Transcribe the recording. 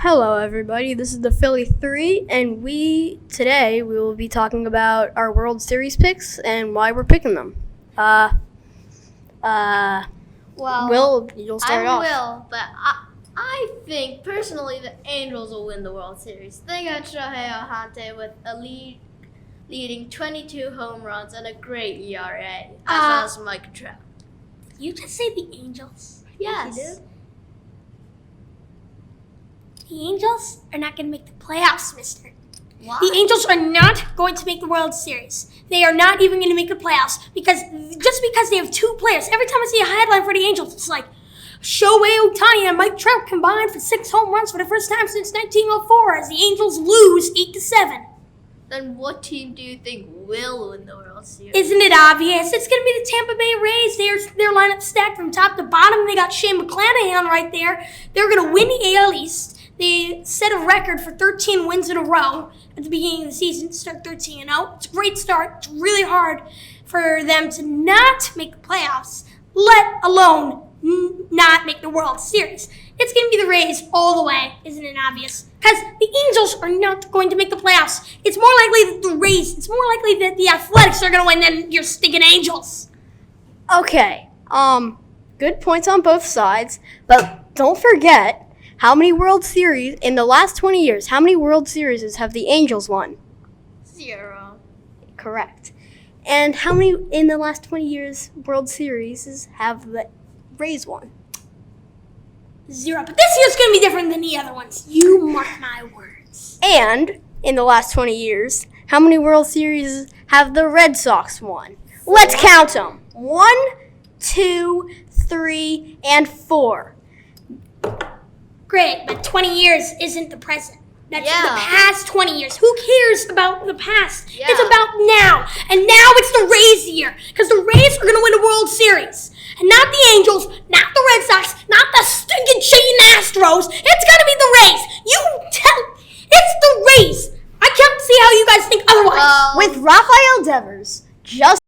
Hello everybody, this is the Philly 3, and today we will be talking about our World Series picks and why we're picking them. Will, you'll start off. I will, but I think personally the Angels will win the World Series. They got Shohei Ohtani with a leading 22 home runs and a great ERA, as well as Mike Trout. You just say the Angels? Yes. The Angels are not going to make the playoffs, mister. Why? The Angels are not going to make the World Series. They are not even going to make the playoffs because they have two players. Every time I see a headline for the Angels, it's like Shohei Ohtani and Mike Trout combined for 6 home runs for the first time since 1904 as the Angels lose 8-7. Then what team do you think will win the World Series? Isn't it obvious? It's going to be the Tampa Bay Rays. Their lineup stacked from top to bottom. They got Shane McClanahan right there. They're going to win the AL East. They set a record for 13 wins in a row at the beginning of the season, start 13-0. It's a great start. It's really hard for them to not make the playoffs, let alone not make the World Series. It's going to be the Rays all the way, isn't it obvious? Because the Angels are not going to make the playoffs. It's more likely that the Rays, it's more likely that the Athletics are going to win than your stinking Angels. Okay, good points on both sides, but don't forget, how many World Series, in the last 20 years, how many World Series have the Angels won? 0. Correct. And how many, in the last 20 years, World Series have the Rays won? 0. But this year's going to be different than the other ones. You mark my words. And, in the last 20 years, how many World Series have the Red Sox won? Let's count them. 1, 2, 3, and 4. Great, but 20 years isn't the present. That's the past 20 years. Who cares about the past? Yeah. It's about now. And now it's the Rays' year. Because the Rays are going to win a World Series. And not the Angels, not the Red Sox, not the stinking cheating Astros. It's going to be the Rays. It's the Rays. I can't see how you guys think otherwise. With Rafael Devers, just